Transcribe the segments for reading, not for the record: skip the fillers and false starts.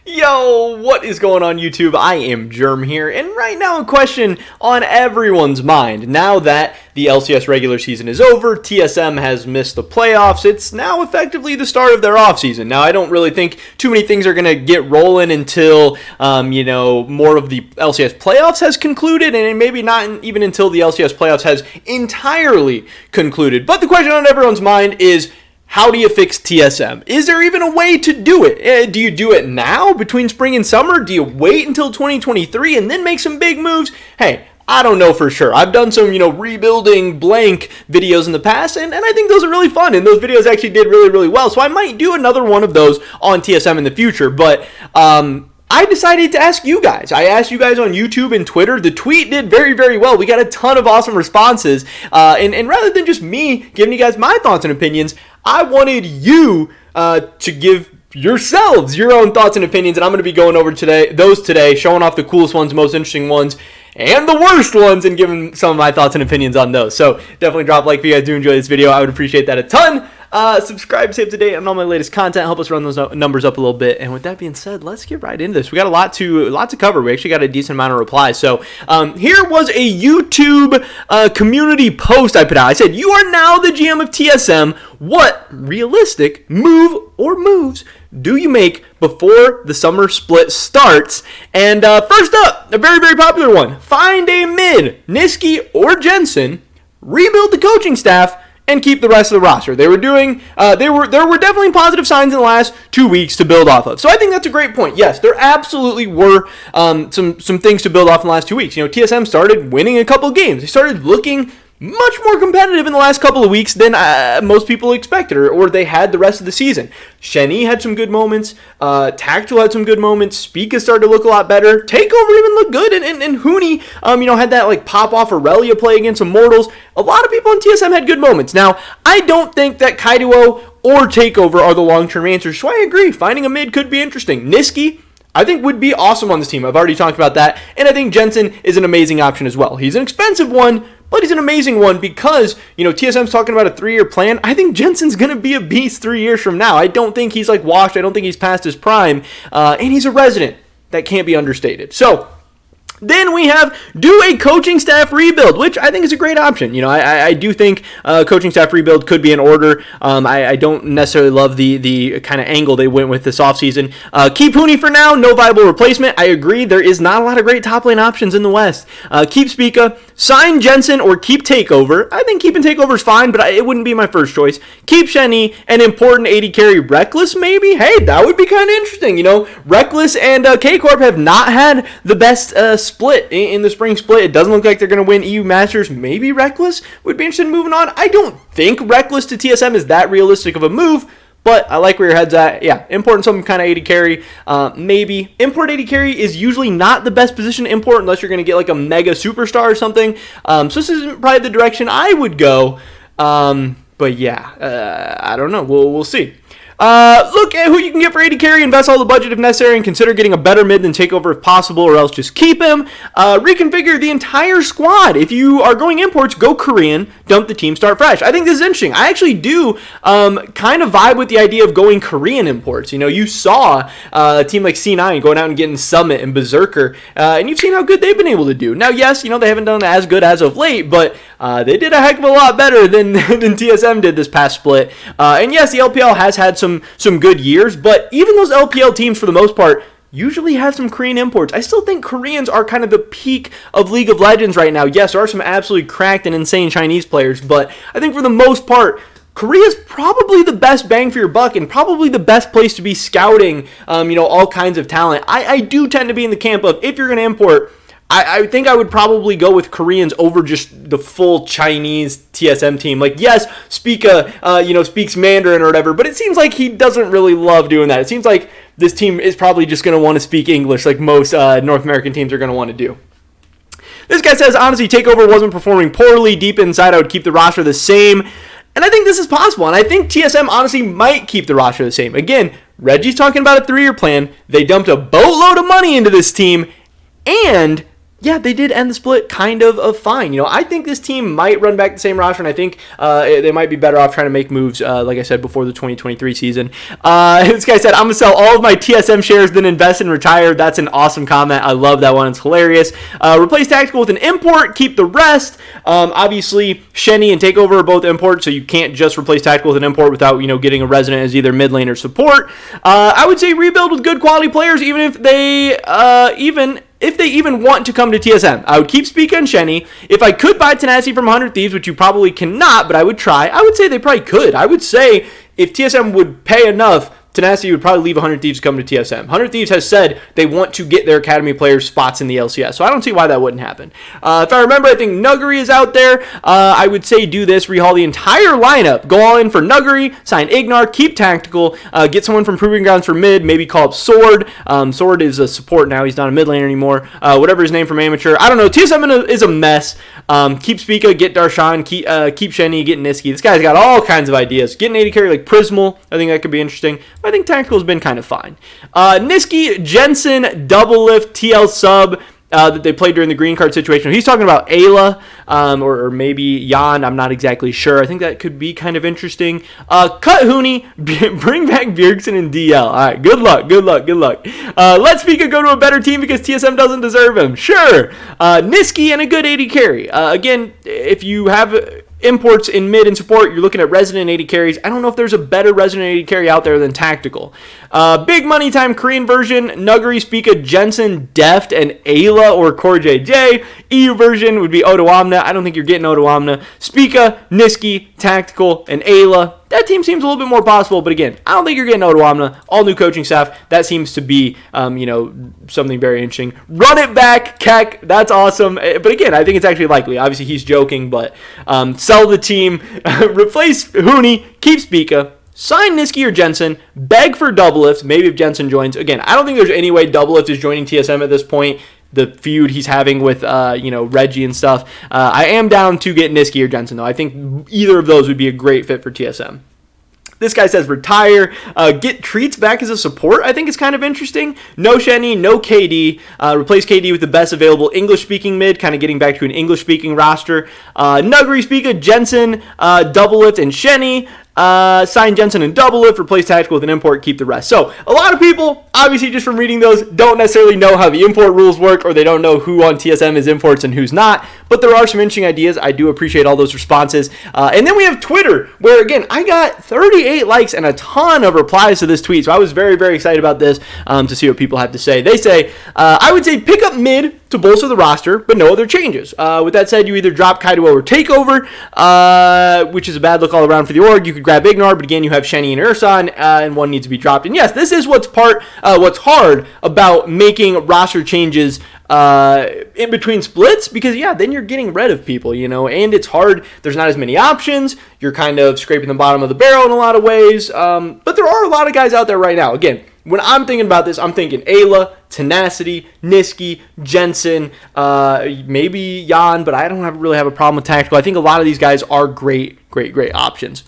Yo, what is going on YouTube? I am Germ here, and right now a question on everyone's mind. Now that the LCS regular season is over, TSM has missed the playoffs, it's now effectively the start of their offseason. Now, I don't really think too many things are going to get rolling until, more of the LCS playoffs has concluded, and maybe not even until the LCS playoffs has entirely concluded. But the question on everyone's mind is, how do you fix TSM? Is there even a way to do it? Do you do it now between spring and summer? Do you wait until 2023 and then make some big moves? Hey, I don't know for sure. I've done some, rebuilding blank videos in the past, and I think those are really fun, and those videos actually did really, really well. So I might do another one of those on TSM in the future, but I decided to ask you guys. I asked you guys on YouTube and Twitter. The tweet did very, very well. We got a ton of awesome responses. And rather than just me giving you guys my thoughts and opinions, I wanted you to give yourselves your own thoughts and opinions. And I'm going to be going over those today, showing off the coolest ones, most interesting ones, and the worst ones, and giving some of my thoughts and opinions on those. So definitely drop a like if you guys do enjoy this video. I would appreciate that a ton. Subscribe, stay up to date on all my latest content. Help us run those numbers up a little bit. And with that being said, let's get right into this. We got a lot to cover. We actually got a decent amount of replies. So here was a YouTube community post I put out. I said, "You are now the GM of TSM. What realistic move or moves do you make before the summer split starts?" And first up, a very, very popular one. Find a mid, Nisqy or Jensen, rebuild the coaching staff, and keep the rest of the roster. There were definitely positive signs in the last 2 weeks to build off of. So I think that's a great point. Yes, there absolutely were some things to build off in the last 2 weeks. TSM started winning a couple games. They started looking much more competitive in the last couple of weeks than most people expected, or they had the rest of the season. Shenny had some good moments. Tactical had some good moments. Spica started to look a lot better. Takeover even looked good, and Huni, had that pop off Aurelia play against Immortals. A lot of people on TSM had good moments. Now, I don't think that Kaido or Takeover are the long-term answers, so I agree. Finding a mid could be interesting. Nisqy, I think, would be awesome on this team. I've already talked about that, and I think Jensen is an amazing option as well. He's an expensive one, but he's an amazing one because, TSM's talking about a 3-year plan. I think Jensen's going to be a beast 3 years from now. I don't think he's washed. I don't think he's past his prime. And he's a resident. That can't be understated. So then we have do a coaching staff rebuild, which I think is a great option. I do think coaching staff rebuild could be in order. I don't necessarily love the kind of angle they went with this offseason. Keep Huni for now, no viable replacement. I agree, there is not a lot of great top lane options in the West. Keep Spica, sign Jensen, or keep Takeover. I think keeping Takeover is fine, but it wouldn't be my first choice. Keep Shenny, an important AD carry, Reckless maybe? Hey, that would be kind of interesting. Reckless and K-Corp have not had the best split in the spring split. It doesn't look like they're going to win EU Masters. Maybe Reckless would be interested in moving on. I don't think Reckless to TSM is that realistic of a move, but I like where your head's at. Yeah, import some kind of AD carry. Maybe. Import AD carry is usually not the best position to import unless you're going to get a mega superstar or something. So this isn't probably the direction I would go. But yeah, I don't know. We'll see. Look at who you can get for AD carry, invest all the budget if necessary, and consider getting a better mid than Takeover if possible, or else just keep him. Reconfigure the entire squad. If you are going imports, go Korean, dump the team, start fresh. I think this is interesting. I actually do kind of vibe with the idea of going Korean imports. You saw a team like C9 going out and getting Summit and Berserker, and you've seen how good they've been able to do. Now, yes, they haven't done as good as of late, but they did a heck of a lot better than TSM did this past split. And yes, the LPL has had some good years, but even those LPL teams, for the most part, usually have some Korean imports. I still think Koreans are kind of the peak of League of Legends right now. Yes, there are some absolutely cracked and insane Chinese players, but I think for the most part, Korea's probably the best bang for your buck and probably the best place to be scouting, all kinds of talent. I do tend to be in the camp of, if you're going to import, I think I would probably go with Koreans over just the full Chinese TSM team. Yes, Spica, speaks Mandarin or whatever, but it seems like he doesn't really love doing that. It seems like this team is probably just going to want to speak English like most North American teams are going to want to do. This guy says, honestly, Takeover wasn't performing poorly. Deep inside, I would keep the roster the same. And I think this is possible, and I think TSM honestly might keep the roster the same. Again, Reggie's talking about a 3-year plan. They dumped a boatload of money into this team, and yeah, they did end the split kind of fine. I think this team might run back the same roster, and I think they might be better off trying to make moves, like I said, before the 2023 season. This guy said, I'm going to sell all of my TSM shares, then invest and retire. That's an awesome comment. I love that one. It's hilarious. Replace Tactical with an import, keep the rest. Obviously, Shenny and Takeover are both imports, so you can't just replace Tactical with an import without, getting a Resident as either mid lane or support. I would say rebuild with good quality players, even if they even want to come to TSM. I would keep Spica and Shenny. If I could buy Tenacity from 100 Thieves, which you probably cannot, but I would try, I would say they probably could. I would say if TSM would pay enough, Tenacity would probably leave 100 Thieves to come to TSM. 100 Thieves has said they want to get their Academy players spots in the LCS, so I don't see why that wouldn't happen. If I remember, I think Nuguri is out there. I would say do this, rehaul the entire lineup. Go all in for Nuguri, sign Ignar, keep Tactical, get someone from Proving Grounds for mid, maybe call up Sword. Sword is a support now, he's not a mid laner anymore. Whatever his name from Amateur. I don't know, TSM is a mess. Keep Spica, get Darshan, keep Shenny, get Niski. This guy's got all kinds of ideas. Get an AD carry like Prismal, I think that could be interesting. I think Tactical's been kind of fine. Niski, Jensen, Doublelift, TL sub that they played during the green card situation. He's talking about Ayla or maybe Jan. I'm not exactly sure. I think that could be kind of interesting. Cut Huni, bring back Bjergsen and DL. All right, good luck. Let Spica go to a better team because TSM doesn't deserve him. Sure. Niski and a good AD carry. Again, if you have imports in mid and support, you're looking at Resident 80 carries. I don't know if there's a better Resident 80 carry out there than Tactical. Big Money Time Korean version, Nuguri, Spica, Jensen, Deft, and Ayla or Core JJ. EU version would be Odoamna. I don't think you're getting Odoamna. Spica, Niski, Tactical, and Ayla. That team seems a little bit more possible, but again, I don't think you're getting Odoamna. All new coaching staff. That seems to be, something very interesting. Run it back, Keck. That's awesome. But again, I think it's actually likely. Obviously, he's joking, but sell the team, replace Huni, keep Spica, sign Niski or Jensen, beg for Doublelift, maybe if Jensen joins. Again, I don't think there's any way Doublelift is joining TSM at this point. The feud he's having with, Reggie and stuff. I am down to get Niski or Jensen, though. I think either of those would be a great fit for TSM. This guy says retire, get Treats back as a support. I think is kind of interesting. No Shenny, no KD. Replace KD with the best available English-speaking mid, kind of getting back to an English-speaking roster. Nuguri, Spica, Jensen, Doublelift, and Shenny. Sign Jensen and Doublelift, replace Tactical with an import, keep the rest. So, a lot of people, obviously just from reading those, don't necessarily know how the import rules work, or they don't know who on TSM is imports and who's not, but there are some interesting ideas. I do appreciate all those responses. And then we have Twitter, where, again, I got 38 likes and a ton of replies to this tweet, so I was very, very excited about this to see what people have to say. They say, I would say pick up mid to bolster the roster, but no other changes. With that said, you either drop Kaido or Takeover, which is a bad look all around for the org. You could grab Ignar, but again, you have Shenny and Ursan, and one needs to be dropped. And yes, this is what's hard about making roster changes in between splits, because then you're getting rid of people, and it's hard. There's not as many options. You're kind of scraping the bottom of the barrel in a lot of ways. But there are a lot of guys out there right now. Again, when I'm thinking about this, I'm thinking Ayla, Tenacity, Niski, Jensen, maybe Jan, but I don't really have a problem with Tactical. I think a lot of these guys are great options.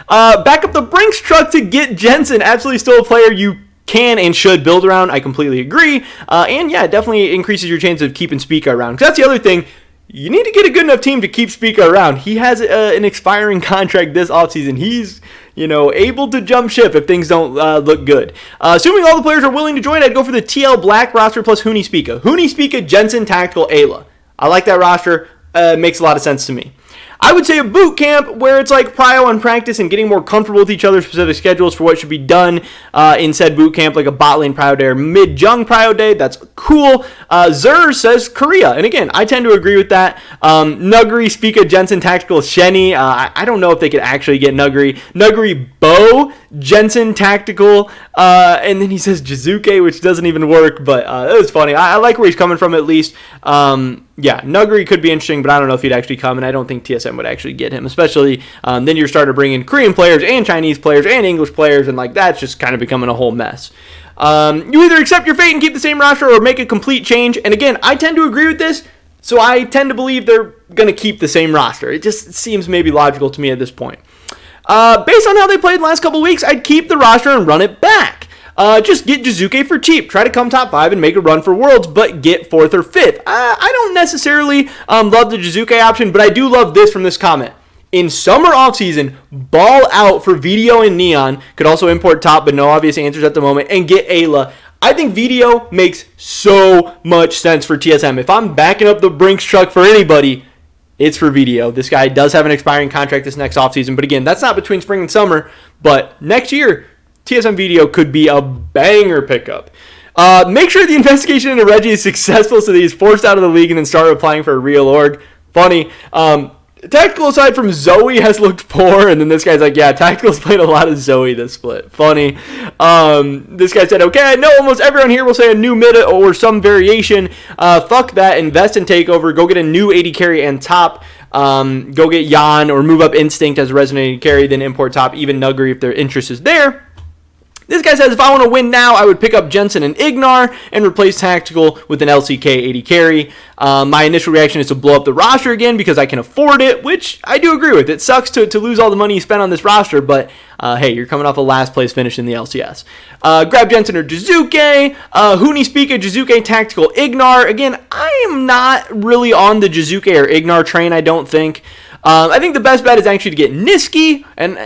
Back up the Brinks truck to get Jensen. Absolutely still a player you can and should build around. I completely agree. And it definitely increases your chance of keeping Spica around. Because that's the other thing. You need to get a good enough team to keep Spica around. He has an expiring contract this offseason. He's, able to jump ship if things don't look good. Assuming all the players are willing to join, I'd go for the TL Black roster plus Huni Spica. Huni Spica, Jensen, Tactical, Ayla. I like that roster. Makes a lot of sense to me. I would say a boot camp where it's like prio and practice and getting more comfortable with each other's specific schedules for what should be done in said boot camp, like a bot lane prio day or mid-jung prio day. That's cool. Zer says Korea. And again, I tend to agree with that. Nuguri, Spica, Jensen, Tactical, Shenny. I don't know if they could actually get Nuguri. Nuguri, Bo, Jensen, Tactical, and then he says Jizuke, which doesn't even work, but it was funny. I like where he's coming from at least. Nuguri could be interesting, but I don't know if he'd actually come, and I don't think TSM would actually get him, especially then you're starting to bring in Korean players and Chinese players and English players, and that's just kind of becoming a whole mess. You either accept your fate and keep the same roster or make a complete change, and again, I tend to agree with this, so I tend to believe they're going to keep the same roster. It just seems maybe logical to me at this point. Based on how they played the last couple weeks, I'd keep the roster and run it back. just get Jizuke for cheap. Try to come top 5 and make a run for Worlds, but get 4th or 5th. I don't necessarily love the Jizuke option, but I do love this from this comment. In summer offseason, ball out for VDO and Neon. Could also import top, but no obvious answers at the moment, and get Ayla. I think VDO makes so much sense for TSM. If I'm backing up the Brinks truck for anybody, it's for VDO. This guy does have an expiring contract this next offseason, but again, that's not between spring and summer. But next year, TSM VDO could be a banger pickup. Make sure the investigation into Reggie is successful so that he's forced out of the league and then start applying for a real org. Funny. Tactical aside from Zoe has looked poor, and then this guy's like, yeah, Tactical's played a lot of Zoe this split. Funny. This guy said, okay, I know almost everyone here will say a new mid or some variation. Fuck that. Invest in Takeover. Go get a new AD carry and top. Go get Yan or move up Instinct as a resonating carry, then import top, even Nuggery if their interest is there. This guy says, if I want to win now, I would pick up Jensen and Ignar and replace Tactical with an LCK AD carry. My initial reaction is to blow up the roster again because I can afford it, which I do agree with. It sucks to lose all the money you spent on this roster, but hey, you're coming off a last place finish in the LCS. Grab Jensen or Jizuke. Huni Spica, Jizuke, Tactical, Ignar. Again, I am not really on the Jizuke or Ignar train, I don't think. I think the best bet is actually to get Niski, and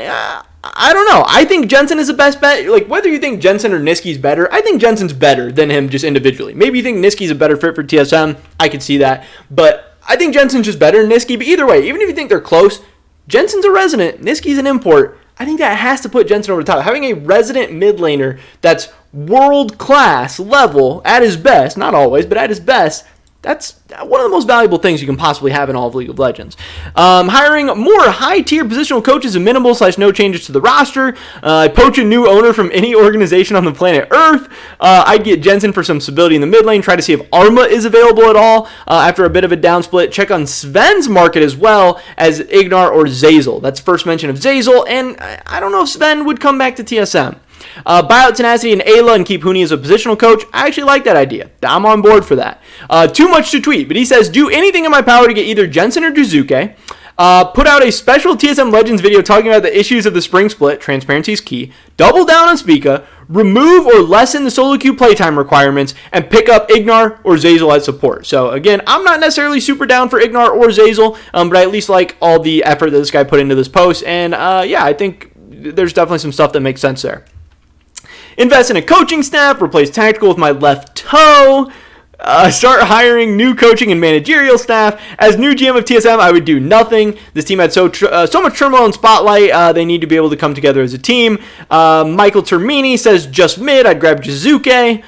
I don't know. I think Jensen is the best bet. Like, whether you think Jensen or Niski's better, I think Jensen's better than him just individually. Maybe you think Niski's a better fit for TSM. I could see that. But I think Jensen's just better than Niski. But either way, even if you think they're close, Jensen's a resident, Niski's an import. I think that has to put Jensen over the top. Having a resident mid laner that's world-class level at his best, not always, but at his best, that's one of the most valuable things you can possibly have in all of League of Legends. Hiring more high-tier positional coaches and minimal/no changes to the roster. Poach a new owner from any organization on the planet Earth. I'd get Jensen for some stability in the mid lane. Try to see if Arma is available at all after a bit of a down split. Check on Sven's market as well as Ignar or Zeyzal. That's first mention of Zeyzal, and I don't know if Sven would come back to TSM. Buy out Tenacity and Ayla and keep Huni as a positional coach. I actually like that idea. I'm on board for that. Too much to tweet, but he says, do anything in my power to get either Jensen or Jizuke. Put out a special TSM Legends video talking about the issues of the spring split. Transparency is key. Double down on Spica. Remove or lessen the solo queue playtime requirements. And pick up Ignar or Zeyzal as support. So again, I'm not necessarily super down for Ignar or Zeyzal, but I at least like all the effort that this guy put into this post. And yeah, I think there's definitely some stuff that makes sense there. Invest in a coaching staff. Replace Tactical with my left toe. Start hiring new coaching and managerial staff. As new GM of TSM, I would do nothing. This team had so much turmoil and spotlight. They need to be able to come together as a team. Michael Termini says just mid. I'd grab Jizuke.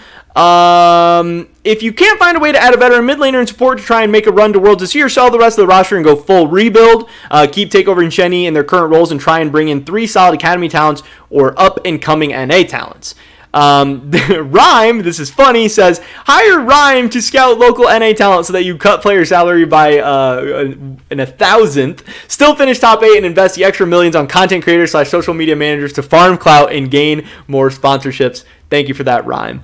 If you can't find a way to add a veteran mid laner and support to try and make a run to Worlds this year, sell the rest of the roster and go full rebuild. Keep Takeover and Shenny in their current roles and try and bring in 3 solid academy talents or up-and-coming NA talents. Rhyme, this is funny, says, hire Rhyme to scout local NA talent so that you cut player salary by an 1,000th, still finish top 8 and invest the extra millions on content creators/social media managers to farm clout and gain more sponsorships. Thank you for that, Rhyme.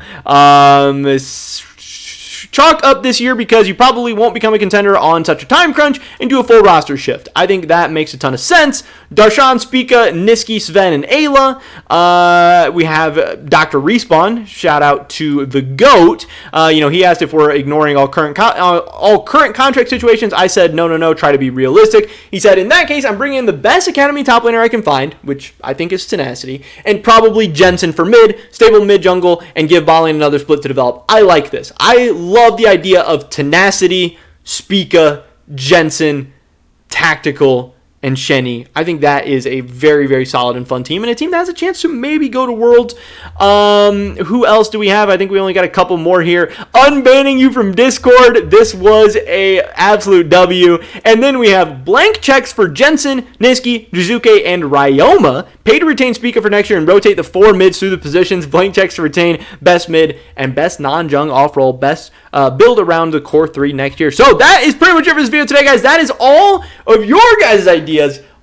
Chalk up this year because you probably won't become a contender on such a time crunch and do a full roster shift. I think that makes a ton of sense. Darshan, Spica, Niski, Sven, and Ayla. We have Dr. Respawn. Shout out to the GOAT. He asked if we're ignoring all current contract situations. I said, no, try to be realistic. He said, in that case, I'm bringing in the best academy top laner I can find, which I think is Tenacity, and probably Jensen for mid, stable mid jungle, and give Ballin another split to develop. I like this. I love the idea of Tenacity, Spica, Jensen, Tactical, and Shenny. I think that is a very, very solid and fun team, and a team that has a chance to maybe go to Worlds. Who else do we have? I think we only got a couple more here. Unbanning you from Discord. This was a absolute W. And then we have blank checks for Jensen, Niski, Jizuke, and Ryoma. Pay to retain Spica for next year and rotate the 4 mids through the positions. Blank checks to retain best mid and best non-jung off-roll. Best build around the core 3 next year. So that is pretty much it for this video today, guys. That is all of your guys' ideas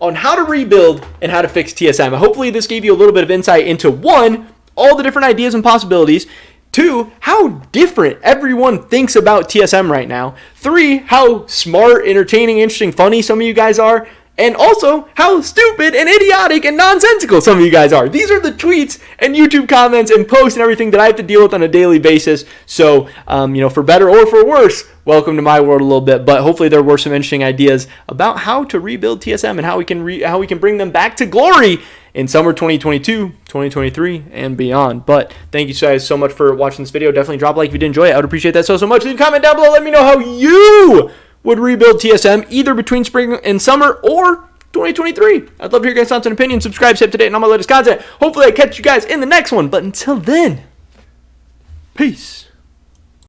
on how to rebuild and how to fix TSM. Hopefully this gave you a little bit of insight into 1, all the different ideas and possibilities. 2, how different everyone thinks about TSM right now. 3, how smart, entertaining, interesting, funny some of you guys are. And also, how stupid and idiotic and nonsensical some of you guys are. These are the tweets and YouTube comments and posts and everything that I have to deal with on a daily basis. So, for better or for worse, welcome to my world a little bit. But hopefully there were some interesting ideas about how to rebuild TSM and how we can bring them back to glory in summer 2022, 2023, and beyond. But thank you guys so much for watching this video. Definitely drop a like if you did enjoy it. I would appreciate that so much. Leave a comment down below. Let me know how you would rebuild TSM either between spring and summer or 2023. I'd love to hear your guys' thoughts and opinions. Subscribe, stay up to date on all my latest content. Hopefully I catch you guys in the next one. But until then, peace.